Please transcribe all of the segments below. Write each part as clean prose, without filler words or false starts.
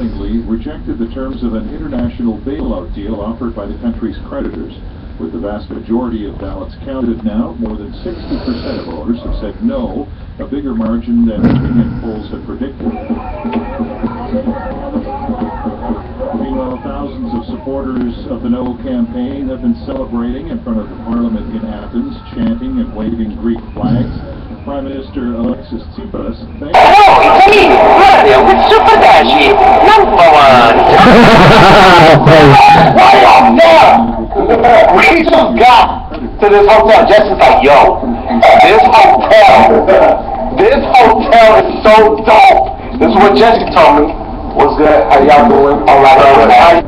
resoundingly rejected the terms of an international bailout deal offered by the country's creditors. With the vast majority of ballots counted now, more than 60% of voters have said no, a bigger margin than opinion polls had predicted. Meanwhile, thousands of supporters of the No campaign have been celebrating in front of the parliament in Athens, chanting and waving Greek flags. Prime Minister Alexis Tsipras thanked we just got to this hotel. Jessica's like, yo, this hotel is so dope. This is what Jessica told me. What's good? How y'all doing? All right, all right.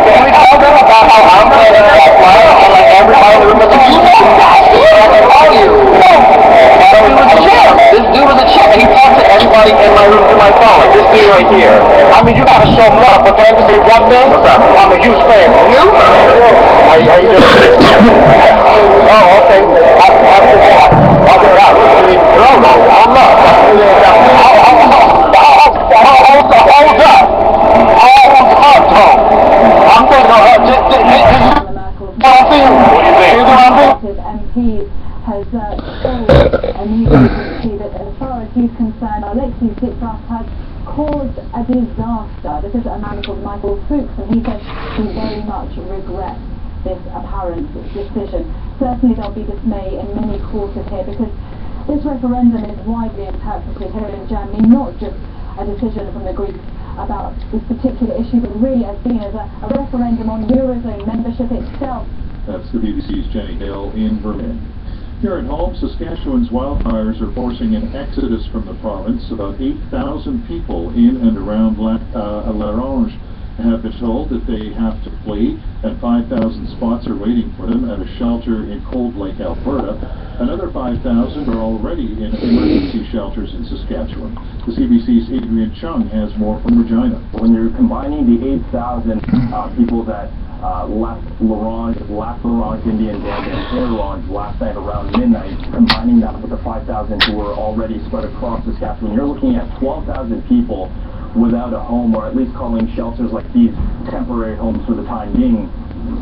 Can we tell them about how I'm playing in that flight and like everybody in the room was like, this dude was a champ, and he talked to everybody in my room through my phone, like this dude right here. I mean, you gotta show him love, but can I just say one thing? What's up? I'm a huge fan. You? How you doing? Oh, okay. I'll get it out. No, I'm not. I'm MP has called a new UTC that, as far as he's concerned, Alexis Tsipras has caused a disaster. This is a man called Michael Fuchs, and he says he very much regrets this apparent decision. Certainly there'll be dismay in many quarters here, because this referendum is widely interpreted here in Germany, not just a decision from the Greeks about this particular issue, but really as seen as a referendum on Eurozone membership itself. That's the BBC's Jenny Hill in Berlin. Here at home, Saskatchewan's wildfires are forcing an exodus from the province. About 8,000 people in and around L'Orange have been told that they have to flee, and 5,000 spots are waiting for them at a shelter in Cold Lake, Alberta. Another 5,000 are already in emergency shelters in Saskatchewan. The CBC's Adrian Chung has more from Regina. When you're combining the 8,000 people that left L'Orange Indian Dam and L'Orange last night around midnight, combining that with the 5,000 who were already spread across Saskatchewan, you're looking at 12,000 people without a home, or at least calling shelters like these temporary homes for the time being.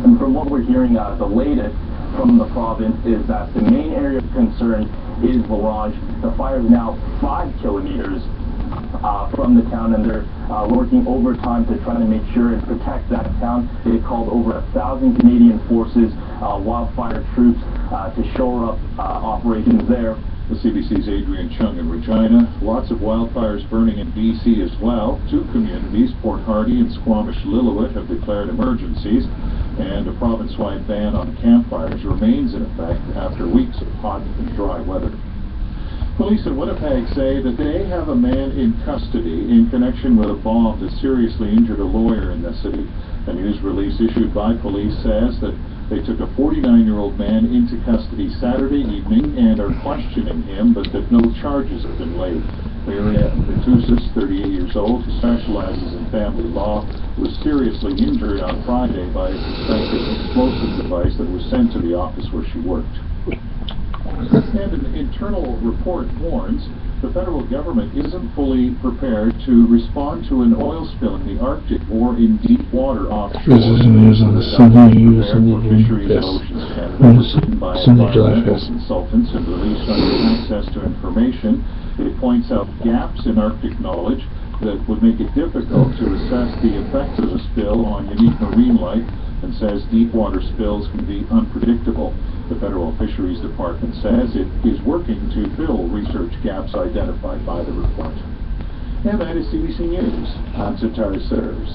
And from what we're hearing, the latest from the province is that the main area of concern is L'Orange. The fire is now 5 kilometers from the town, and they're working overtime to try to make sure and protect that town. They called over 1,000 Canadian forces, wildfire troops, to shore up operations there. The CBC's Adrian Chung in Regina. Lots of wildfires burning in BC as well. 2 communities, Port Hardy and Squamish-Lillooet, have declared emergencies, and a province-wide ban on campfires remains in effect after weeks of hot and dry weather. Police in Winnipeg say that they have a man in custody in connection with a bomb that seriously injured a lawyer in the city. A news release issued by police says that they took a 49-year-old man into custody Saturday evening and are questioning him, but that no charges have been laid. Maria Petusis, 38 years old, who specializes in family law, was seriously injured on Friday by a suspected explosive device that was sent to the office where she worked. And an internal report warns the federal government isn't fully prepared to respond to an oil spill in the Arctic or in deep water offshore. This is news on the Sunday News Sunday Fest. Sunday July Fest. Consultants have released under access to information. It points out gaps in Arctic knowledge that would make it difficult to assess the effects of a spill on unique marine life, and says deep water spills can be unpredictable. The Federal Fisheries Department says it is working to fill research gaps identified by the report. And that is CBC News. I'm Satara Sirs.